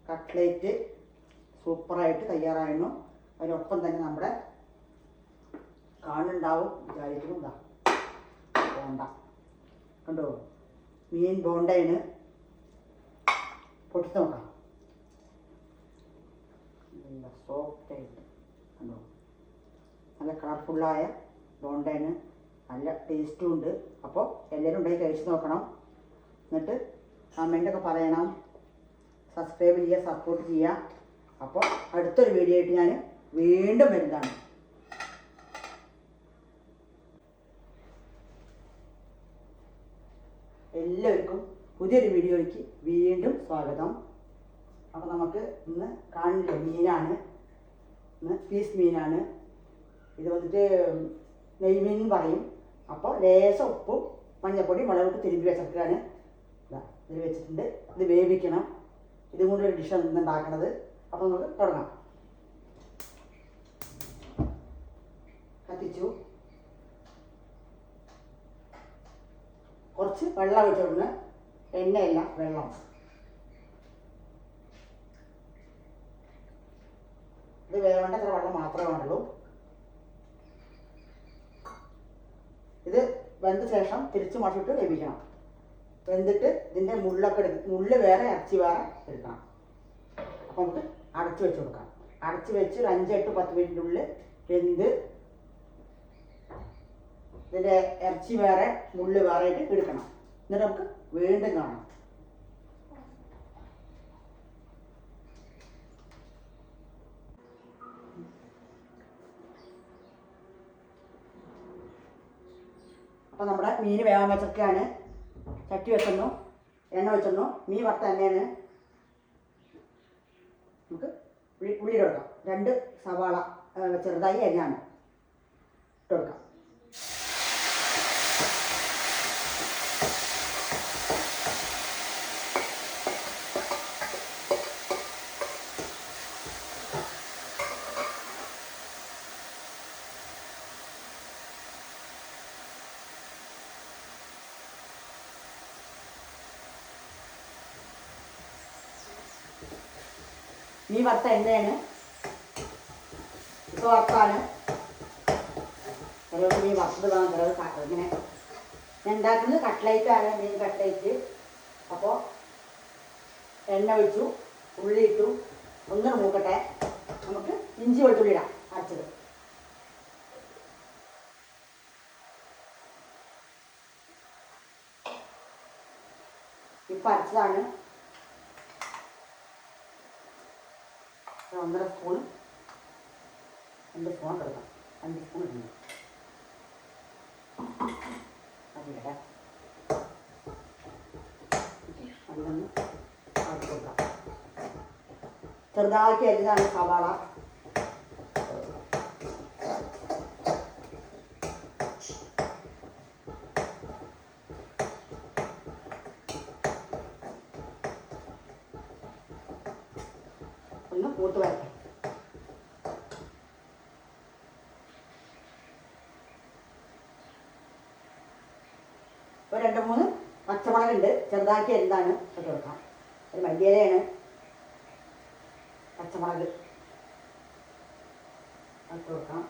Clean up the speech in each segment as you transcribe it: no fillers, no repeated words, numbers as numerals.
Cutlet സൂപ്പറായിട്ട് തയ്യാറായിരുന്നു. അതിനൊപ്പം തന്നെ നമ്മുടെ കാണുന്നുണ്ടാവും വിചാരിക്കുന്നു. ഇതാ ബോണ്ട കണ്ടോ, മീൻ ബോണ്ടയാണ്. പൊട്ടിച്ച് നോക്കാം. നല്ല സോഫ്റ്റായിട്ട് കണ്ടോ, നല്ല കളർഫുള്ളായ ബോണ്ടയാണ്. നല്ല ടേസ്റ്റും ഉണ്ട്. അപ്പോൾ എല്ലാവരും ഉണ്ടായി കഴിച്ച് നോക്കണം. എന്നിട്ട് കമൻ്റൊക്കെ പറയണം, സബ്സ്ക്രൈബ് ചെയ്യുക, സപ്പോർട്ട് ചെയ്യുക. അപ്പോൾ അടുത്തൊരു വീഡിയോ ആയിട്ട് ഞാൻ വീണ്ടും വരുന്നതാണ്. എല്ലാവർക്കും പുതിയൊരു വീഡിയോയ്ക്ക് വീണ്ടും സ്വാഗതം. അപ്പോൾ നമുക്ക് ഇന്ന് കാണില്ല മീനാണ്, ഇന്ന് പീസ് മീനാണ്. ഇത് വന്നിട്ട് നെയ്മീൻ എന്ന് പറയും. അപ്പോൾ ലേശം ഉപ്പും മഞ്ഞൾപ്പൊടി മുളകിട്ട് തിരുമ്പി വെച്ചിട്ടാണ് ഇതിൽ വെച്ചിട്ടുണ്ട്. ഇത് വേവിക്കണം. ഇതും കൂടി ഒരു ഡിഷാണ് ഇന്ന് ഉണ്ടാക്കുന്നത്. അപ്പോൾ നമുക്ക് തുടങ്ങാം. കത്തിച്ചു, കുറച്ച് വെള്ളം ഒഴിച്ചിടുന്ന, എണ്ണയല്ല വെള്ളം. ഇത് വേവേണ്ട അത്ര വെള്ളം മാത്രമേ വേണ്ടുള്ളൂ. ഇത് വെന്ത ശേഷം തിരിച്ച് മറിച്ചിട്ട് വേവിക്കണം. വെന്തിട്ട് ഇതിൻ്റെ മുള്ളൊക്കെ മുള്ള് വേറെ ഇറച്ചി വേറെ എടുക്കണം. അപ്പോൾ നമുക്ക് അടച്ച് വെച്ച് കൊടുക്കാം. അടച്ച് വെച്ച് ഒരു 5-8-10 മിനിറ്റിനുള്ളിൽ വെന്ത് ഇതിൻ്റെ ഇറച്ചി വേറെ മുള്ള് വേറെ ആയിട്ട് എടുക്കണം. എന്നിട്ട് നമുക്ക് വീണ്ടും കാണാം. അപ്പോൾ നമ്മുടെ മീൻ വേവാൻ വെച്ചൊക്കെയാണ്. ചട്ടി വെക്കുന്നു, എണ്ണ വെക്കുന്നു. മീൻ വറുത്ത തന്നെയാണ്. നമുക്ക് ഉള്ളി കൊടുക്കാം. 2 സവാള ചെറുതായി അരിഞ്ഞാണ് ഇട്ട് കൊടുക്കാം. മീൻ വറുത്ത എണ്ണയാണ്, ഇപ്പോൾ വറുത്താണ്. ചിലർക്ക് മീൻ വറുത്തത് വേണം, ചിലർ ഇങ്ങനെ. ഞാൻ ഉണ്ടാക്കുന്നത് കട്ട്ലേറ്റാണ്, മീൻ കട്ട്ലേറ്റ്. അപ്പോൾ എണ്ണ ഒഴിച്ചു, ഉള്ളി ഇട്ടു, ഒന്ന് മൂക്കട്ടെ. നമുക്ക് ഇഞ്ചി വെളുത്തുള്ളി ഇടാം, അരച്ചത്. ഇപ്പം അരച്ചതാണ്. 1.5 സ്പൂൺ, 2 സ്പൂൺ എടുക്കാം. 5 സ്പൂൺ ഇടുന്നു. അതിലിടാം. അതിലൊന്ന് ആക്കി കൊടുക്കാം. ചെറുതാക്കി അരിഞ്ഞതാണ് സവാള. ഒന്ന് കൂട്ട് വരട്ടെ. ഒരു 2-3 പച്ചമുളകുണ്ട്, ചെറുതാക്കി അരിഞ്ഞതാണ് ഇട്ട് കൊടുക്കാം. ഒരു മല്ലിയിലയാണ്, പച്ചമുളക് ഇട്ട് കൊടുക്കാം.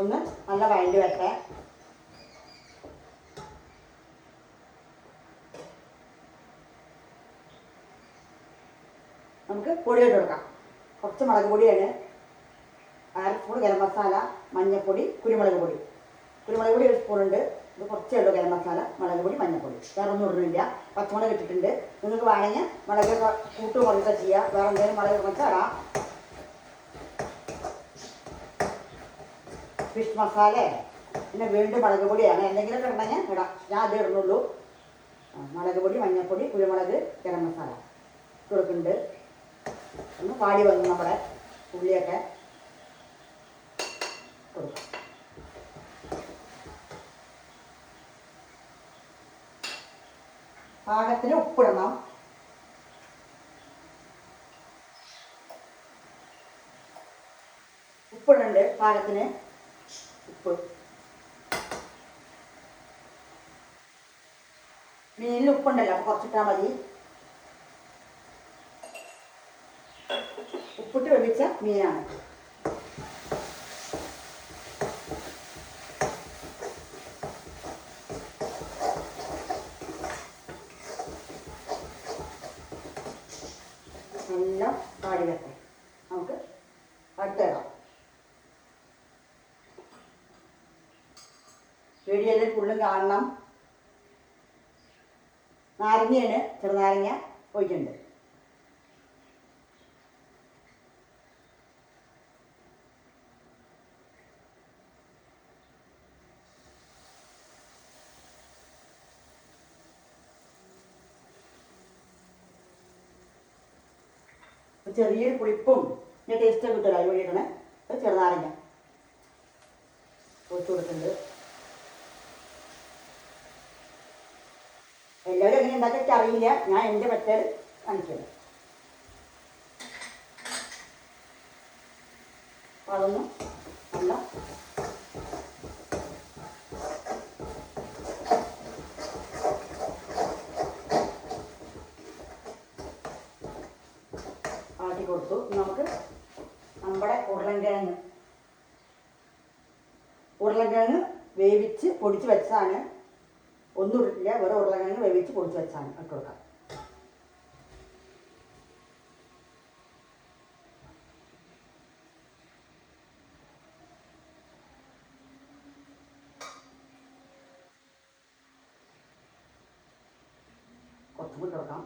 ഒന്ന് നല്ല വഴണ്ടി വരട്ടെ. നമുക്ക് പൊടി ഇട്ട് കൊടുക്കാം. കുറച്ച് മുളക് പൊടിയാണ്, 1/2 സ്പൂൺ ഗരം മസാല, മഞ്ഞൾപ്പൊടി, കുരുമുളക് പൊടി. കുരുമുളക് പൊടി 1 സ്പൂണുണ്ട്. ഇത് കുറച്ചേ ഉള്ളൂ. ഗരം മസാല, മുളക് പൊടി, മഞ്ഞൾപ്പൊടി. വേറെ ഒന്നും ഇടുന്നില്ല. പച്ചമുളക് ഇട്ടിട്ടുണ്ട്. നിങ്ങൾക്ക് വേണമെങ്കിൽ മുളക് കൂട്ട് കുറച്ച് ചെയ്യുക. വേറെ എന്തെങ്കിലും മുളക് കുറച്ച് ഇടാം. ഫിഷ് മസാല, പിന്നെ വീണ്ടും മുളക് പൊടിയാണ്. എന്തെങ്കിലും ഇടണമെങ്കിൽ ഇടാം. ഞാൻ അതേ ഇടുന്നുള്ളൂ. മുളക് പൊടി, മഞ്ഞൾപ്പൊടി, കുരുമുളക്, ഗരം മസാല കൊടുക്കുന്നുണ്ട്. ഒന്ന് പാടി വന്നു നമ്മുടെ ഉള്ളിയൊക്കെ കൊടുക്കാം. പാകത്തിന് ഉപ്പിടണം. ഉപ്പിടുന്നുണ്ട് പാകത്തിന്. ഉപ്പ് മീനിൽ ഉപ്പുണ്ടല്ലോ, അപ്പോൾ കുറച്ചിട്ടാൽ മതി. ഉപ്പിട്ട് വേവിച്ച മീനാണ്. എല്ലാം പാടി വെക്കാം. നമുക്ക് അടുത്തിടാം. വീഡിയോയിൽ ഫുള്ളും കാണണം. നാരങ്ങയാണ്, ചെറുനാരങ്ങ ഒഴിക്കുന്നുണ്ട്. ചെറിയൊരു പുളിപ്പും പിന്നെ ടേസ്റ്റ് കിട്ടില്ല. അതിന് വേണ്ടിയിട്ടാണ് ചെറുനാരങ്ങ ഒഴിച്ചു കൊടുക്കുന്നുണ്ട്. എല്ലാവരും എങ്ങനെ ഉണ്ടാക്കി അറിയില്ല. ഞാൻ എൻ്റെ മെത്തേഡ് കാണിക്കുന്നത്. അപ്പോൾ അതൊന്നും നല്ല ആട്ടി കൊടുത്തു. നമുക്ക് നമ്മുടെ ഉരുളൻകിഴങ്ങ് വേവിച്ച് പൊടിച്ച് വെച്ചതാണ്. ഒന്നും ഇട്ടില്ല, വേറെ ഉരുളക്കിഴങ്ങ് വേവിച്ച് പൊടിച്ച് വെച്ചാണ് ഇട്ട് കൊടുക്കാം. കുറച്ചും കൂടി കൊടുക്കാം.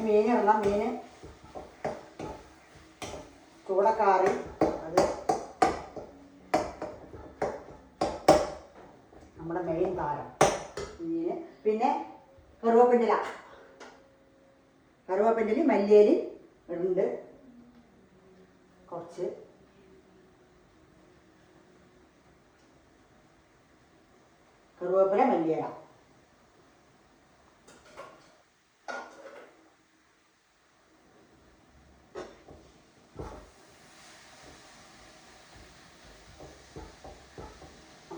മീൻ ഇടണം. മീൻ ചൂടക്കാറി, അത് നമ്മുടെ മെയിൻ താരം മീൻ. പിന്നെ കറുവേപ്പിൻ്റെ മല്ലിയില ഇടുന്നുണ്ട് കുറച്ച്. കറുവേപ്പില, മല്ലിയില.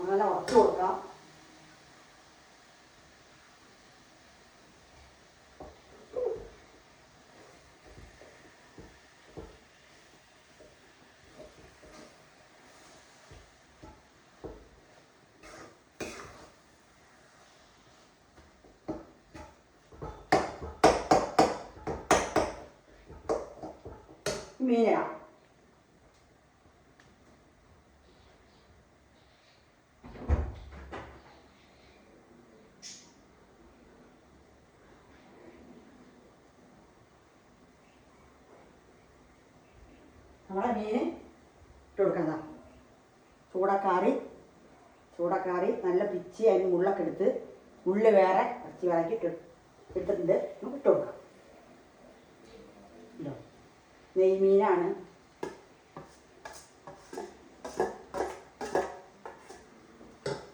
അങ്ങനെ ഉറച്ചു കൊടുക്കാം. മീനിടാം. നമ്മളെ മീൻ ഇട്ട് കൊടുക്കുന്നതാണ്. ചൂടക്കാറി നല്ല പിച്ചി അതിന് മുള്ളൊക്കെ എടുത്ത് മുള്ള് വേറെ ഇറച്ചി വേറെക്കി ഇട്ടിട്ടുണ്ട്. നമുക്ക് ഇട്ട് കൊടുക്കാം. ഇല്ലോ നെയ്മീനാണ്.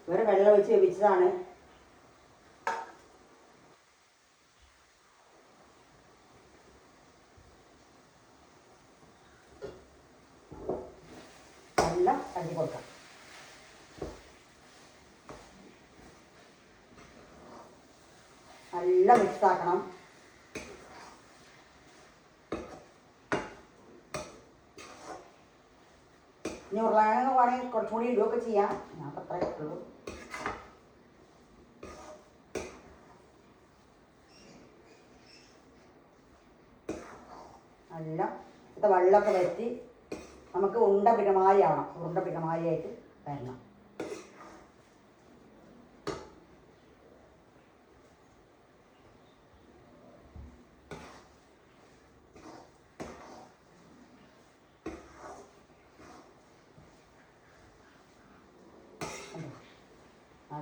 വേറെ വെള്ളം ഒഴിച്ച് വേവിച്ചതാണ്. എല്ലാം കഴുകി കൊടുക്കാം. നല്ല മിക്സാക്കണം. ഇനി ഉരുളക്കിഴങ്ങ് വേണമെങ്കിൽ കുറച്ചും കൂടി ഇടുകയൊക്കെ ചെയ്യാം. ഞാൻ അത്ര ഇട്ടുള്ളൂ. നല്ല ഇത് വെള്ളമൊക്കെ വറ്റി നമുക്ക് ഉരുണ്ട പിടമാരിയായിട്ട് വരണം.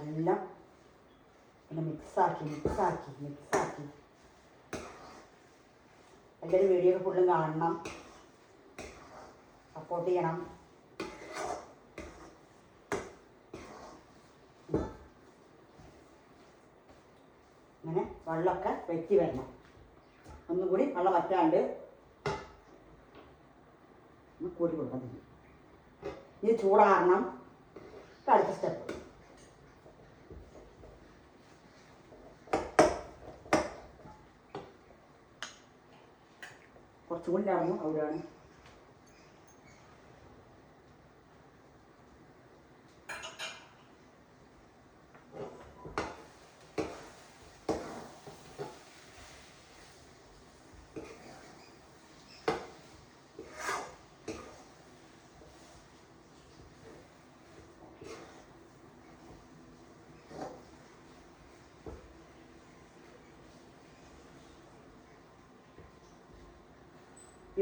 എല്ലാം പിന്നെ മിക്സാക്കി എല്ലാവരും വീഡിയോ ഫുള്ളും കാണണം. സപ്പോർട്ട് ചെയ്യണം. അങ്ങനെ വെള്ളമൊക്കെ വറ്റി വരണം. ഒന്നും കൂടി വെള്ളം വറ്റാണ്ട് കൂട്ടി കൊടുക്കാൻ തന്നെ. ഇത് ചൂടാറണം. അടുത്ത സ്റ്റെപ്പ്. കുറച്ചും കൂടി ഇറങ്ങും. അവിടെയാണ്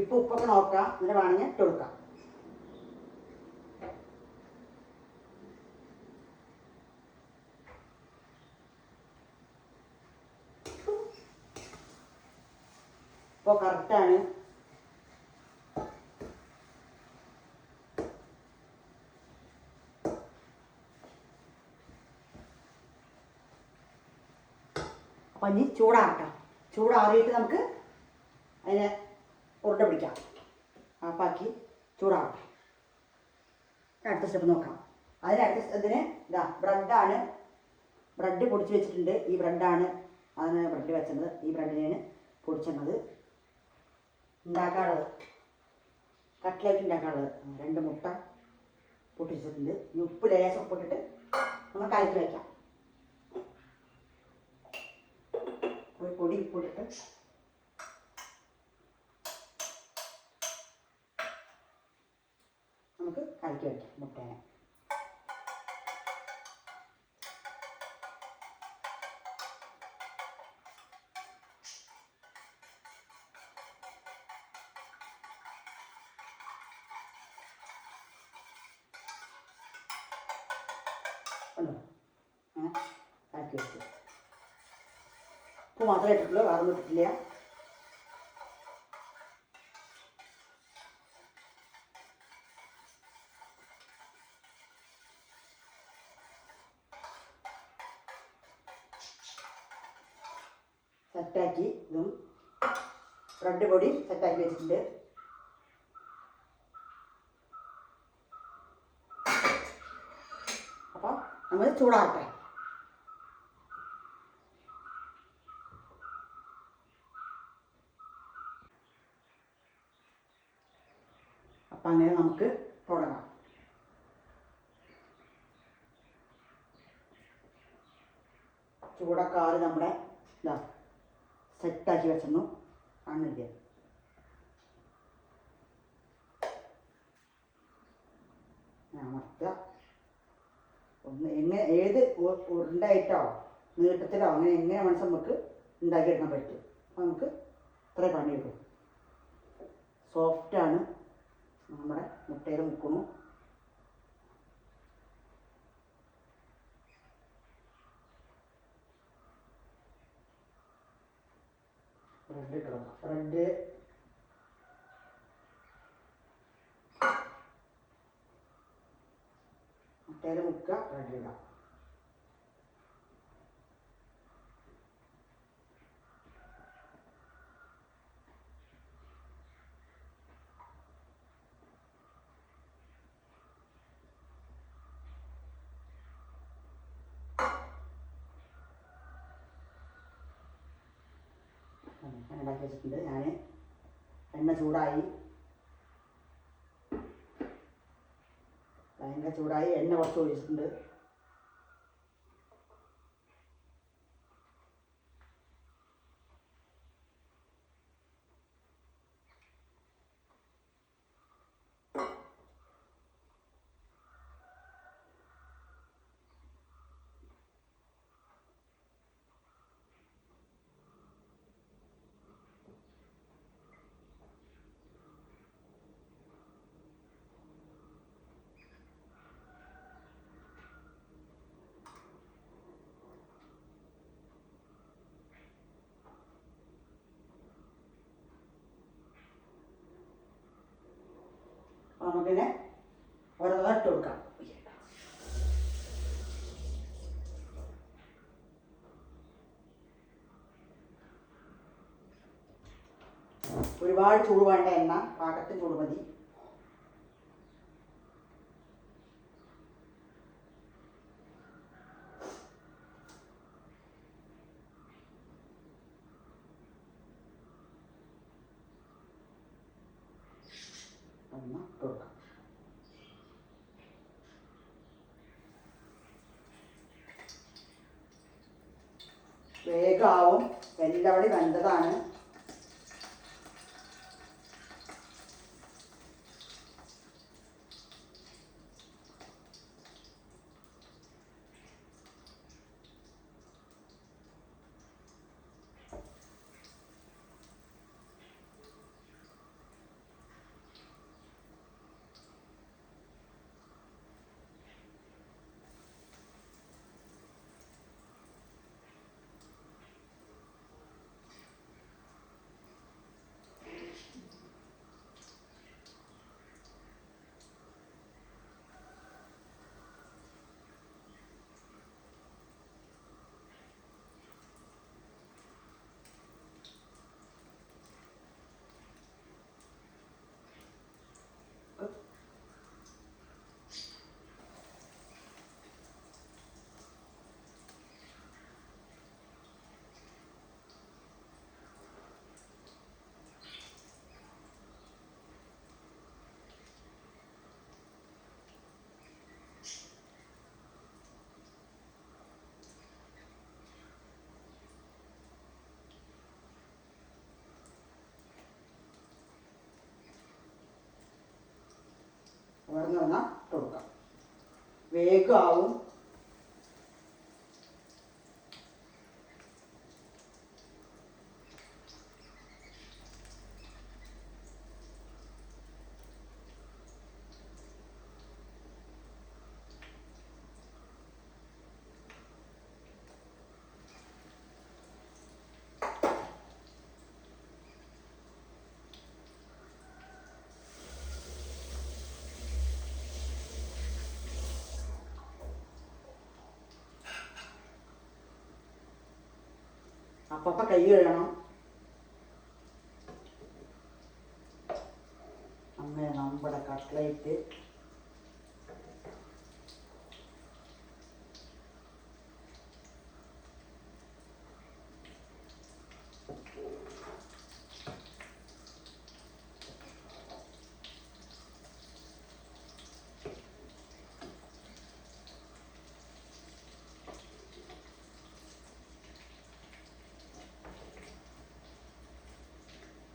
ഇപ്പോൾ ഉപ്പൊക്കെ നോക്കാം. എന്നിട്ട് വേണമെങ്കിൽ ഇട്ട് കൊടുക്കാം. ഇപ്പോൾ കറക്റ്റാണ്. അപ്പം ഇനി ചൂടാറട്ടെ. ചൂടാറിയിട്ട് നമുക്ക് അതിനെ ഉരുണ്ട പിടിക്കാം. ആപ്പാക്കി ചൂടാവട്ടെ. അടുത്ത സ്റ്റെപ്പ് നോക്കാം. ഇതിന് ഇതാ ബ്രെഡാണ്. ബ്രെഡ് പൊടിച്ച് വെച്ചിട്ടുണ്ട്. ഈ ബ്രെഡാണ്. അതിന് ബ്രെഡ് വെച്ചത്. ഈ ബ്രെഡിനെയാണ് പൊടിച്ചത് ഉണ്ടാക്കാനുള്ളത്. കട്ട്ലേറ്റ് ഉണ്ടാക്കാനുള്ളത്. 2 മുട്ട പൊട്ടിച്ചിട്ടുണ്ട്. ഈ ഉപ്പ് ലേശം ഉപ്പിട്ടിട്ട് നമ്മൾ കലക്കി വയ്ക്കാം. ഒരു പൊടി ഉപ്പിട്ടിട്ട് നമുക്ക് കലക്കി വയ്ക്കാം മുട്ടേനെ. ഉണ്ടോ? അങ്ങനെ കലക്കി വെച്ചു. ഉപ്പ് മാത്രമേ ഇട്ടിട്ടുള്ളൂ. വേറൊന്നും ഇട്ടിട്ടില്ല. സെറ്റാക്കി. ഇതും ബ്രെഡ് പൊടി സെറ്റാക്കി വെച്ചിട്ടുണ്ട്. അപ്പോൾ നമ്മൾ ചൂടാറട്ടെ. അപ്പം അങ്ങനെ നമുക്ക് തുടങ്ങാം. ചൂടക്കാറ് നമ്മുടെ ഇതാ സെറ്റാക്കി വെച്ചെന്നു കാണില്ല. അമർത്തുക. ഒന്ന് ഏത് ഉരുണ്ടായിട്ടോ നീട്ടത്തിലോ എങ്ങനെ മനസ്സ് നമുക്ക് ഉണ്ടാക്കിയെടുക്കാൻ പറ്റും. അപ്പം നമുക്ക് ഇത്രേ പണിയുള്ളൂ. സോഫ്റ്റാണ്. നമ്മുടെ മുട്ടയിൽ മുക്കണു. ബ്രെഡ് ഇടണം. ബ്രെഡ് മുട്ടയിൽ മുക്കുക. ബ്രെഡ് ഇടാം. ഞാൻ ഉണ്ടാക്കി വെച്ചിട്ടുണ്ട്. ഞാൻ എണ്ണ ചൂടായി. ഭയങ്കര ചൂടായി. എണ്ണ കുറച്ച് ഒഴിച്ചിട്ടുണ്ട്. നമുക്കിങ്ങനെ ഓരോന്ന് ഇട്ട് കൊടുക്കാം. ഒരുപാട് ചൂട് വേണ്ട, എണ്ണ പാകത്തിന് ചൂട് മതി. ഒന്ന് കൊടുക്കാം. വേഗമാവും, എല്ലാവരും വെന്തതാണ്. ഉടനെ വന്നാൽ കൊടുക്കാം. വേഗമാവും. അപ്പപ്പ കൈ കഴുകണം. അങ്ങനെ നമ്മുടെ കട്ട്ലൈറ്റ്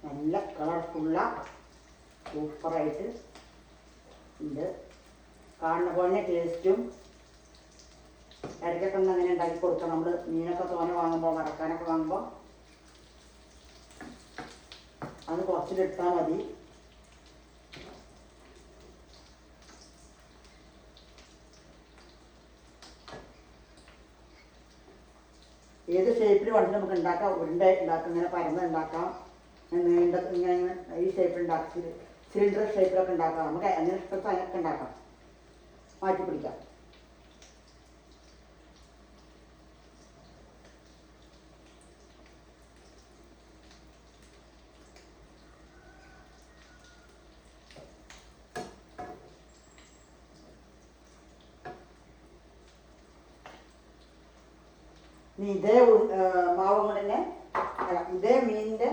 നല്ല കളർഫുള്ള സൂപ്പറായിട്ട് ഉണ്ട്. കാണുന്ന പോലെ ടേസ്റ്റും. ഇടയ്ക്കൊക്കെ ഒന്ന് അങ്ങനെ ഉണ്ടാക്കി കൊടുക്കാം. നമ്മൾ മീനൊക്കെ തോനെ വാങ്ങുമ്പോൾ, വറക്കാനൊക്കെ വാങ്ങുമ്പോൾ അത് കുറച്ചിലിട്ടാൽ മതി. ഏത് ഷേപ്പിൽ വേണമെങ്കിൽ നമുക്ക് ഉണ്ടാക്കാം. ഉരുണ്ട ഉണ്ടാക്കാം, ഇങ്ങനെ പരന്ന് ഉണ്ടാക്കാം, നീണ്ട ഇങ്ങനെ ഈ ഷേപ്പിൽ ഉണ്ടാക്കി സിലിണ്ടർ ഷേപ്പിലൊക്കെ ഉണ്ടാക്കാം. നമുക്ക് അങ്ങനെ ഇഷ്ടപ്പെട്ട അതിനൊക്കെ ഉണ്ടാക്കാം, മാറ്റി പിടിക്കാം. ഇതേ മാവ് കൊണ്ട് തന്നെ, ഇതേ മീനിൻ്റെ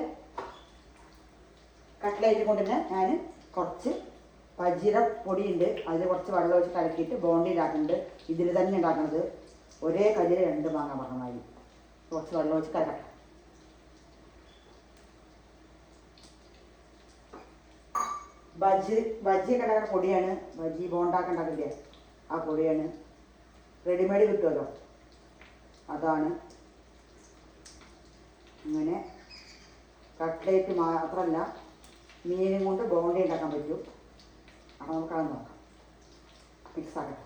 കട്ട്ലേറ്റ് കൊണ്ട് തന്നെ ഞാൻ കുറച്ച് പജീര പൊടിയുണ്ട്, അതിൽ കുറച്ച് വെള്ളം ഒഴിച്ച് കലക്കിയിട്ട് ബോണ്ടി ഉണ്ടാക്കുന്നുണ്ട്. ഇതിൽ തന്നെ ഉണ്ടാക്കുന്നത്. ഒരേ കല്ലിൽ രണ്ട് മാങ്ങ പറഞ്ഞ മാതിരി കുറച്ച് വെള്ളം ഒഴിച്ച് കലക്കാം. ബജ്ജി ഒക്കെ ഉണ്ടാക്കുന്ന പൊടിയാണ്. ബജ്ജി ബോണ്ടാക്കെ ഉണ്ടാക്കില്ലേ ആ പൊടിയാണ്. റെഡിമെയ്ഡ് കിട്ടുമല്ലോ, അതാണ്. അങ്ങനെ കട്ട്ലേറ്റ് മാത്രമല്ല, മീനും കൊണ്ട് ബോണ്ടി ഉണ്ടാക്കാൻ പറ്റും. അപ്പോൾ നമുക്കത് നോക്കാം. മിക്സ് ആക്കട്ടെ.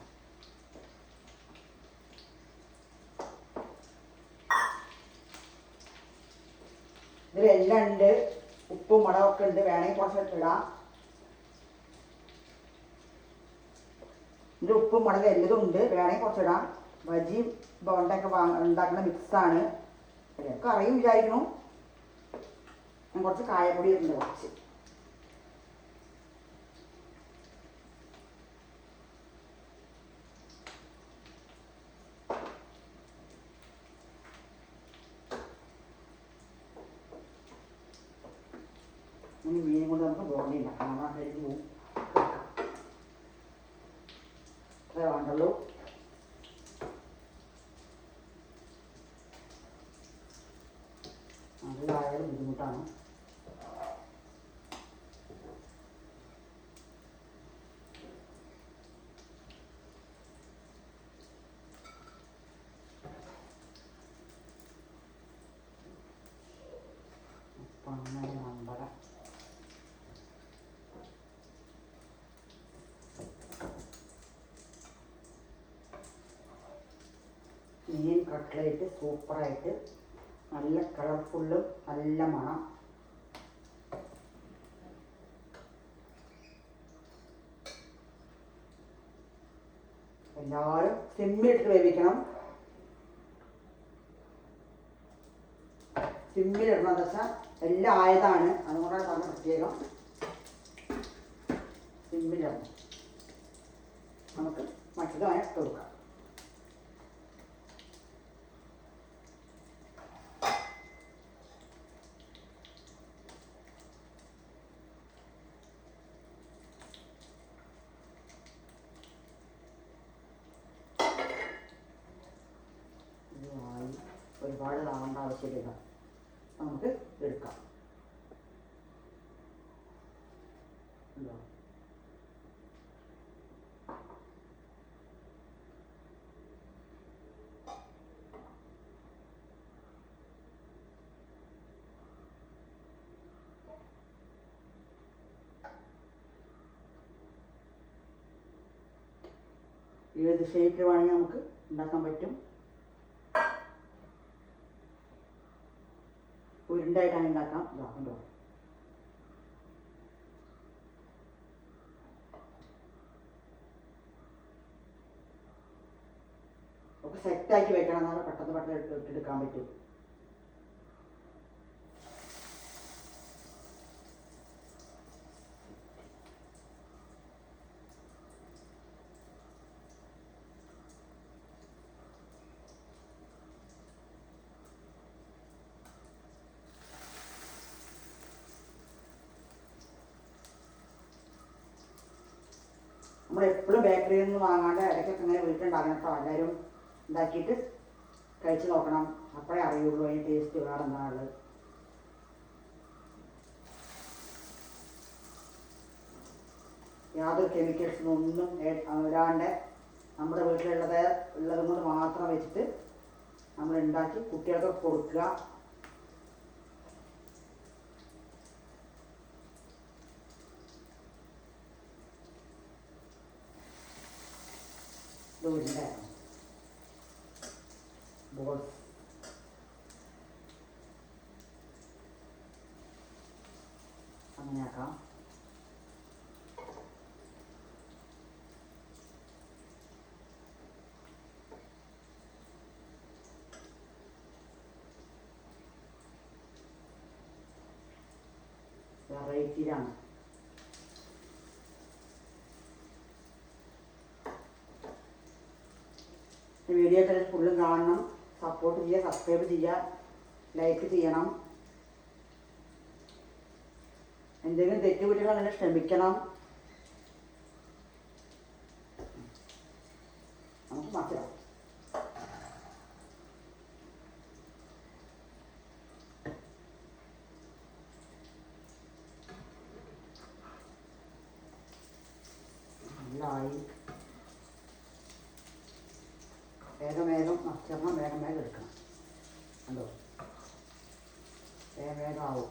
ഇതിലെല്ലാം ഉണ്ട്, ഉപ്പും മുളകൊക്കെ ഉണ്ട്. വേണമെങ്കിൽ കുറച്ച് ഇടാം. ഇതിൽ ഉപ്പും മുളക് എല്ലതും ഉണ്ട്. വേണമെങ്കിൽ കുറച്ചിടാം. ബജി ബോണ്ടൊക്കെ ഉണ്ടാക്കുന്ന മിക്സാണ്. ഒക്കെ അറിയും വിചാരിക്കണു. ഞാൻ കുറച്ച് കായപ്പൊടി ഇട്ടുണ്ട്. കുറച്ച് മീനും കൊണ്ട് നമുക്ക് ബോണ്ടി ഉണ്ടാക്കാം. നമ്മൾ കഴിച്ച് പോകും. അത്രേ വേണ്ടുള്ളൂ. നല്ലതായാലും ബുദ്ധിമുട്ടാണ്. അപ്പം അങ്ങനെ നമ്മുടെ മീൻ കട്ട്ലേറ്റ് സൂപ്പറായിട്ട് നല്ല കളർഫുള്ളും നല്ല മണം. എല്ലാവരും സിമ്മിലിട്ട് വേവിക്കണം. സിമ്മിലിടണമെന്ന് വെച്ചാൽ എല്ലാം ആയതാണ്. അതുകൊണ്ടാണ് പറഞ്ഞ പ്രത്യേകം സിമ്മിലിടണം. നമുക്ക് മറ്റത് വേണം ഇട്ട് കൊടുക്കാം. ഒരുപാട് താവേണ്ട ആവശ്യമില്ല. നമുക്ക് എടുക്കാം. ഉണ്ടോ? ഏത് ഷേപ്പിൽ വേണമെങ്കിൽ നമുക്ക് ഉണ്ടാക്കാൻ പറ്റും. ഉരുണ്ടായിട്ടാണ് ഉണ്ടാക്കാം. ഇതാക്കുണ്ടോ? ഒക്കെ സെറ്റാക്കി വെക്കണം. എന്നാലും പെട്ടെന്ന് പെട്ടെന്ന് ഇട്ടെടുക്കാൻ പറ്റും. നമ്മളെപ്പോഴും ബേക്കറിയിൽ നിന്ന് വാങ്ങാണ്ട് ഇടയ്ക്കൊക്കെ ഇങ്ങനെ വീട്ടിലുണ്ടാക്കണം കേട്ടോ. എല്ലാവരും ഉണ്ടാക്കിയിട്ട് കഴിച്ച് നോക്കണം. അപ്പോഴേ അറിയുള്ളൂ അതിന് ടേസ്റ്റ് വേറെ എന്താണുള്ളത്. യാതൊരു കെമിക്കൽസിനൊന്നും വരാണ്ട് നമ്മുടെ ഉള്ളതും കൊണ്ട് മാത്രം വെച്ചിട്ട് നമ്മൾ ഉണ്ടാക്കി കുട്ടികൾക്ക് കൊടുക്കുക. ബോൾസ് അങ്ങനെയാക്കാം. വെറൈറ്റിയിലാണ്. വീഡിയോ ഒക്കെ ഫുള്ളും കാണണം. സപ്പോർട്ട് ചെയ്യുക, സബ്സ്ക്രൈബ് ചെയ്യുക, ലൈക്ക് ചെയ്യണം. എന്തെങ്കിലും തെറ്റുകുറ്റങ്ങളുണ്ടെങ്കിൽ ക്ഷമിക്കണം. നമുക്ക് മാറ്റാം. നല്ലായി. വേഗം മസ്റ്ററിന് വേഗം എടുക്കണം. കണ്ടോ? വേഗം ആവും.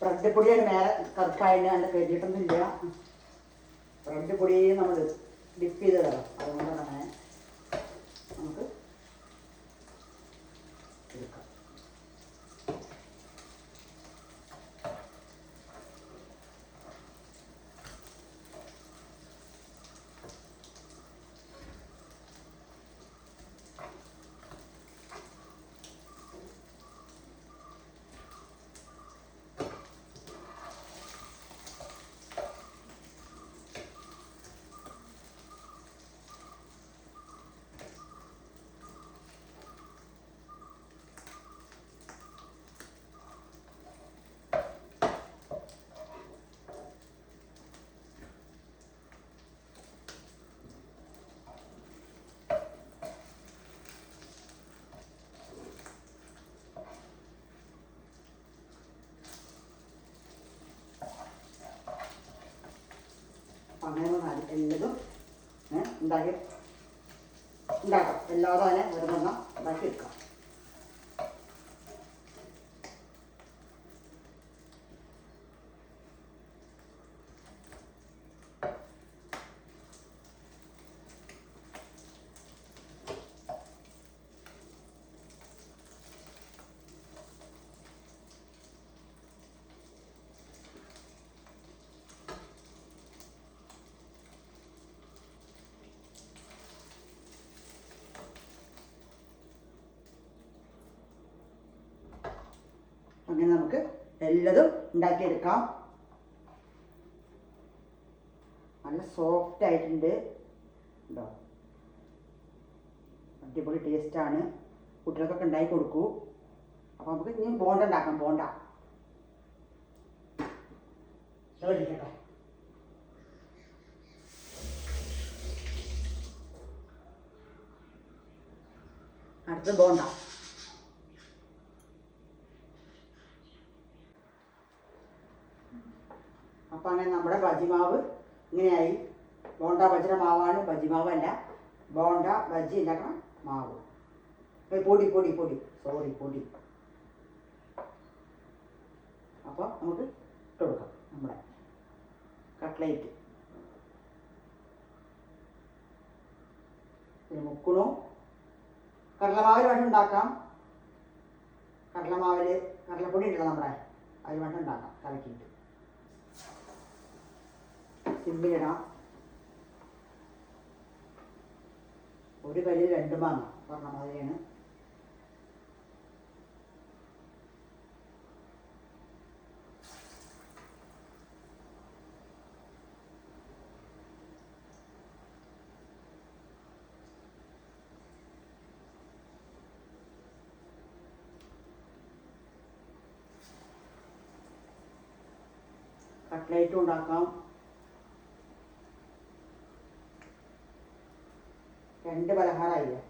ബ്രെഡ് പൊടിയാണ് മേലെ കറുക്കായതിന് നല്ല കരുതിയിട്ടൊന്നുമില്ല. ബ്രെഡ് പൊടി നമ്മൾ ഡിപ്പ് ചെയ്ത് തരാം. അതുകൊണ്ടാണ് അങ്ങനെ നമുക്ക് എടുക്കാം. അങ്ങനെ എല്ലതും ഉണ്ടാക്കാം. എല്ലാതും അതിനെ ഓരോന്നെണ്ണം ഉണ്ടാക്കി എടുക്കാം. അങ്ങനെ നമുക്ക് എല്ലതും ഉണ്ടാക്കിയെടുക്കാം. നല്ല സോഫ്റ്റ് ആയിട്ടുണ്ട് ഉണ്ടോ, അടിപൊളി ടേസ്റ്റാണ്. കുട്ടികൾക്കൊക്കെ ഉണ്ടാക്കി കൊടുക്കൂ. അപ്പോൾ നമുക്ക് ഇനി ബോണ്ട ഉണ്ടാക്കാം. ബോണ്ട ഇരിക്കട്ടെ. അടുത്ത ബോണ്ട. അപ്പം അങ്ങനെ നമ്മുടെ ബജിമാവ് ഇങ്ങനെയായി. ബോണ്ട ബജിയുടെ മാവാണ്, ബജിമാവല്ല. ബോണ്ട ബജി ഉണ്ടാക്കണം മാവ്. പൊടി പൊടി പൊടി സോറി പൊടി. അപ്പോൾ നമുക്ക് ഇട്ട് കൊടുക്കാം നമ്മുടെ കട്ട്ലേറ്റ്. പിന്നെ മുക്കണു. കടലമാവിൽ വേണം ഉണ്ടാക്കാം. കടലമാവിൽ കടലപ്പൊടി ഉണ്ടല്ലോ നമ്മുടെ, അതിൽ വേണം ഉണ്ടാക്കാം. കലക്കിയിട്ട് സിമ്പിലിടാം. ഒരു കല്ലിൽ 2 മാങ്ങ പറഞ്ഞ മാതിരിയാണ്. കട്ട്ലേറ്റും ഉണ്ടാക്കാം. 2 പലഹാരമായില്ലേ.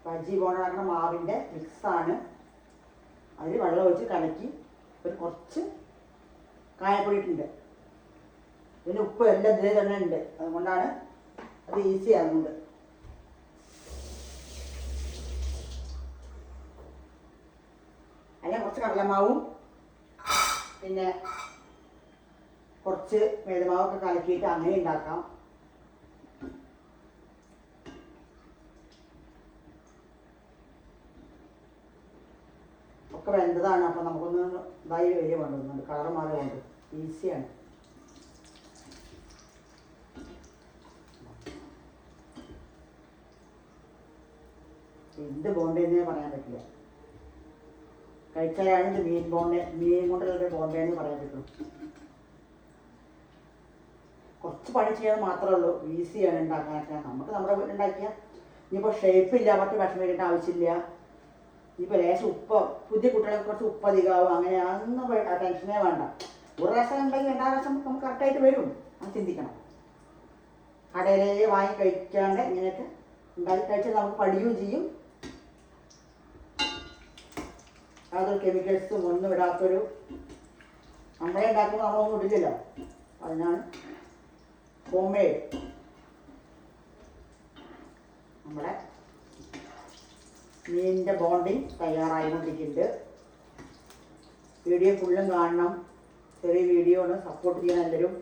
ബജി പോണ മാവിൻ്റെ മിക്സാണ്. അതിൽ വെള്ളം ഒഴിച്ച് കലക്കി ഒരു കുറച്ച് കായപ്പൊടി ഇട്ടുണ്ട്. ഇതിന് ഉപ്പ് എല്ലാം ഇതിൽ തന്നെ ഉണ്ട്. അതുകൊണ്ടാണ് അത് ഈസി ആകുന്നത്. അതിന് കുറച്ച് കടലമാവും പിന്നെ കുറച്ച് മേദമാവൊക്കെ കലക്കിയിട്ട് അങ്ങനെ ഉണ്ടാക്കാം. ഒക്കെ വെന്തതാണ്. അപ്പോൾ നമുക്കൊന്ന് ഇതായി വലിയ കൊണ്ടുവന്നുണ്ട്. കളർ മാറി കൊണ്ട് ഈസിയാണ്. എന്ത് ബോണ്ടേന്നേ പറയാൻ പറ്റില്ല. കഴിച്ചാലാണ് ഇത് മീൻ കൊണ്ടുള്ള ബോണ്ടേന്ന് പറയാൻ പറ്റുള്ളൂ. കുറച്ച് പണി ചെയ്യാൻ മാത്രമേ ഉള്ളൂ. ഈസിയാണ് ഉണ്ടാക്കാനൊക്കെ. നമുക്ക് നമ്മുടെ വീട്ടിലുണ്ടാക്കിയാൽ ഇനിയിപ്പോൾ ഷേപ്പില്ല, മറ്റ് വിഷമം വരേണ്ട ആവശ്യമില്ല. ഇപ്പോൾ ലേശം ഉപ്പ്, പുതിയ കുട്ടികളെ കുറച്ച് ഉപ്പ് അധികമാവും, അങ്ങനെ അതൊന്നും ടെൻഷനേ വേണ്ട. ഒരു പ്രാവശ്യം ഉണ്ടെങ്കിൽ 2 പ്രാവശ്യം നമുക്ക് കറക്റ്റായിട്ട് വരും. അത് ചിന്തിക്കണം. കടയിലേ വാങ്ങി കഴിക്കാണ്ട് ഇങ്ങനെയൊക്കെ ഉണ്ടാക്കി കഴിച്ചാൽ നമുക്ക് പഠിക്കുകയും ചെയ്യും. യാതൊരു കെമിക്കൽസും ഒന്നും ഇടാത്തൊരു, നമ്മളെ ഉണ്ടാക്കുമ്പോൾ നമ്മളൊന്നും ഇടില്ലല്ലോ. അതിനാണ് ഹോം മെയ്ഡ്. നമ്മുടെ മീനിൻ്റെ ബോണ്ടിങ് തയ്യാറായിക്കൊണ്ടിരിക്കുന്നുണ്ട്. വീഡിയോ ഫുള്ളും കാണണം. ചെറിയ വീഡിയോ ആണ്, സപ്പോർട്ട് ചെയ്യണം എല്ലാവരും.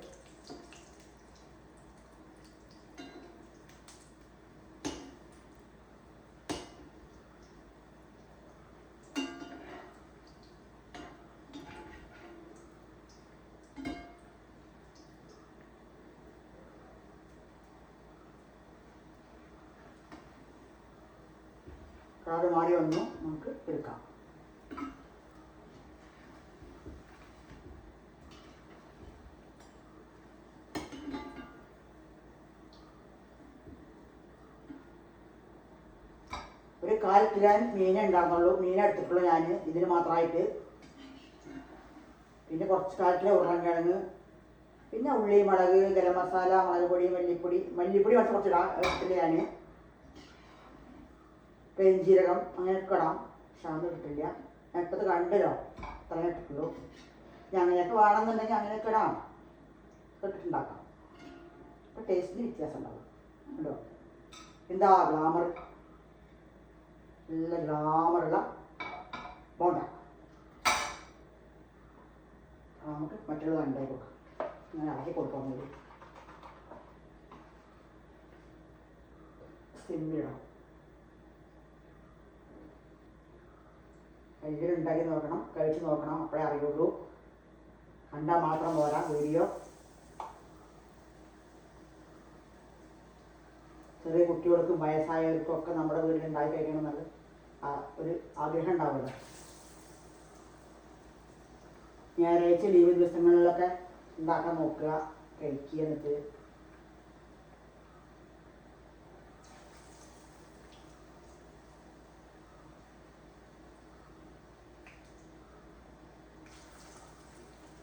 കളറ് മാറി വന്നു, നമുക്ക് എടുക്കാം. ഒരു 1/4 കിലോ മീൻ ഉണ്ടാകുന്നുള്ളൂ. മീൻ എടുത്തിട്ടുള്ളൂ ഞാൻ ഇതിന് മാത്രമായിട്ട്. പിന്നെ കുറച്ച് 1/4 കിലോ ഉരുളൻകിഴങ്ങ്, പിന്നെ ഉള്ളി, മുളക്, ഗരം മസാല, മുളക് പൊടി, മല്ലിപ്പൊടി കുറച്ച് എടുത്തില്ല ഞാൻ. പെരുംജീരകം അങ്ങനെയൊക്കെ ഇടാം. പക്ഷെ അതൊന്നും കിട്ടില്ല. ഞാൻ ഇപ്പത് കണ്ടല്ലോ, അത്രയും ഇട്ടിട്ടുള്ളൂ. ഇനി അങ്ങനെയൊക്കെ വേണമെന്നുണ്ടെങ്കിൽ അങ്ങനെയൊക്കെ ഇടാം, ഇട്ടിട്ടുണ്ടാക്കാം. അപ്പോൾ ടേസ്റ്റിന് വ്യത്യാസം ഉണ്ടാവും. ഉണ്ടോ? എന്താ ഗ്ലാമർ, നല്ല ഗ്ലാമറുള്ള ബോണ്ട. നമുക്ക് മറ്റുള്ളത് ഉണ്ടാക്കി കൊടുക്കാം. അങ്ങനെ ഇളക്കി കൊടുക്കാൻ മതി. സിമ്മിടണം. എല്ലാവരും ഉണ്ടാക്കി നോക്കണം, കഴിച്ച് നോക്കണം. അപ്പോഴേ അറിയുള്ളൂ. കണ്ടാൽ മാത്രം പോരാ വീഡിയോ. ചെറിയ കുട്ടികൾക്കും വയസ്സായവർക്കും ഒക്കെ നമ്മുടെ വീട്ടിൽ ഉണ്ടാക്കി കഴിക്കണം എന്നുള്ളത് ഒരു ആഗ്രഹം ഉണ്ടാവുമല്ലോ. ഞായറാഴ്ച ലീവ് ദിവസങ്ങളിലൊക്കെ ഉണ്ടാക്കാൻ നോക്കുക, കഴിക്കുക. എന്നിട്ട്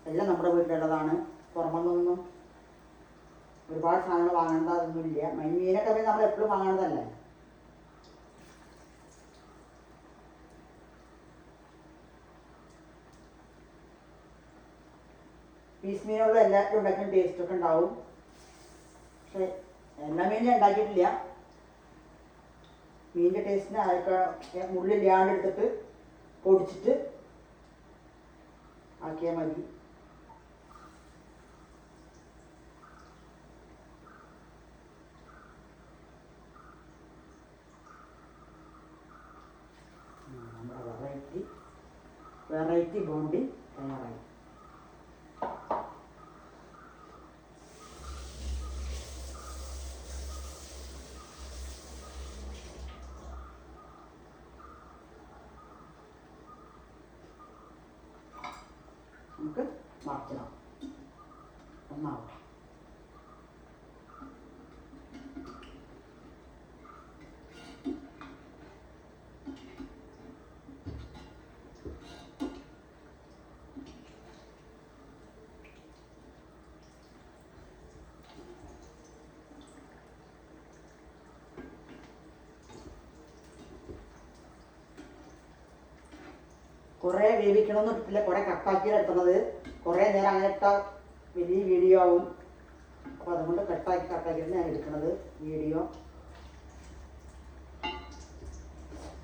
എല്ലാം നമ്മുടെ വീട്ടിലുള്ളതാണ്. പുറമെന്നൊന്നും ഒരുപാട് സാധനങ്ങൾ വാങ്ങേണ്ടതൊന്നുമില്ല. മീനൊക്കെ നമ്മൾ എപ്പോഴും വാങ്ങേണ്ടതല്ലേ. പീസ് മീനുള്ള എല്ലാവരും ഉണ്ടാക്കുന്ന ടേസ്റ്റൊക്കെ ഉണ്ടാവും. പക്ഷെ എല്ലാ മീനും ഉണ്ടാക്കിയിട്ടില്ല. മീനിൻ്റെ ടേസ്റ്റിന് അതൊക്കെ മുള്ളില്ലാണ്ട് എടുത്തിട്ട് പൊടിച്ചിട്ട് ആക്കിയാൽ മതി. നമ്മുടെ വെറൈറ്റി ബോണ്ടി തയ്യാറായി. നമുക്ക് മറച്ചിടാം. ഒന്നാവും. കുറേ വേവിക്കണമെന്ന് ഇട്ടില്ല, കുറേ കട്ടാക്കിയാണ് എടുക്കുന്നത്. കുറേ നേരം അങ്ങനെ ഇട്ടാൽ വലിയ വീഡിയോ ആവും. അപ്പോൾ അതുകൊണ്ട് കട്ടാക്കിയിട്ട് ഞാൻ എടുക്കുന്നത് വീഡിയോ.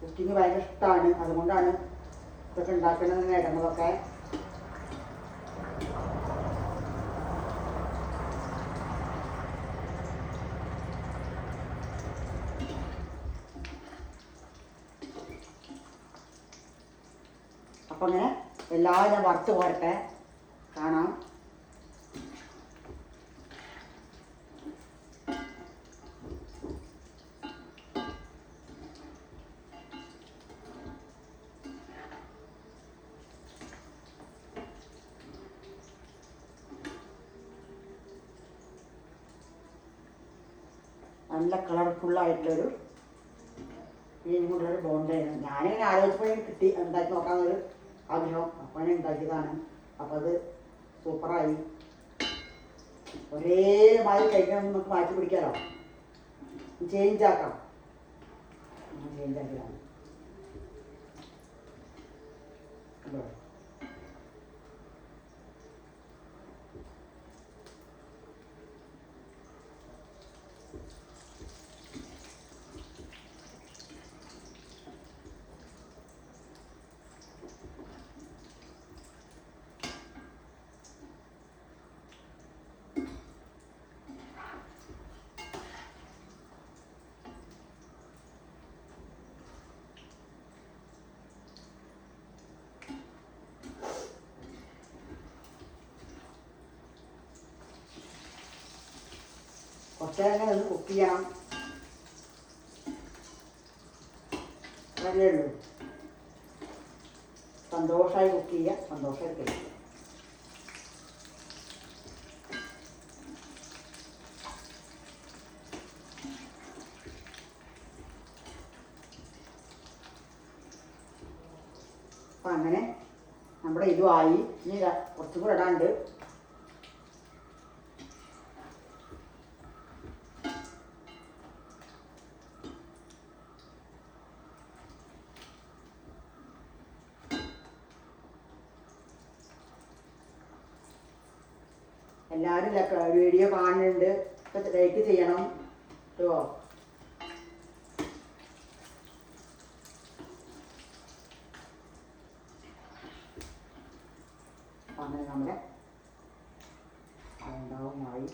കുക്കിങ് ഭയങ്കര ഇഷ്ടമാണ്, അതുകൊണ്ടാണ് ഇതൊക്കെ ഉണ്ടാക്കണമെന്ന് ഇടുന്നതൊക്കെ. അപ്പം അങ്ങനെ എല്ലാം ഞാൻ വറുത്ത് പോരട്ടെ, കാണാം. നല്ല കളർഫുള്ളായിട്ടുള്ളൊരു മീൻ കൊണ്ടുള്ളൊരു ബോണ്ടയാണ്. ഞാനിങ്ങനെ ആലോചിച്ചപ്പോഴേ കിട്ടി, ഉണ്ടാക്കി നോക്കാമെന്നൊരു ആഗ്രഹം. അപ്പോൾ ഞാൻ ഉണ്ടാക്കിയതാണ്. അപ്പോൾ അത് സൂപ്പറായി. ഒരേ മാതിരി കഴിക്കണം നമുക്ക് മാറ്റി പിടിക്കാമല്ലോ, ചേഞ്ച് ആക്കാം. ചേഞ്ച് ആക്കിയതാണ്. കുറച്ചേരം ഒന്ന് കുക്ക് ചെയ്യണം, അതല്ലേ ഉള്ളൂ. സന്തോഷമായി കുക്ക് ചെയ്യുക, സന്തോഷമായി കഴിക്കുക. അപ്പം അങ്ങനെ നമ്മുടെ ഇതുമായി. ഇനി കുറച്ചും കൂടെ ഇടാണ്ട്. എല്ലാവരും വീഡിയോ കാണുന്നുണ്ട്, ലൈക്ക് ചെയ്യണം കേട്ടോ. അങ്ങനെ നമ്മുടെ ഉണ്ടാവുമായി.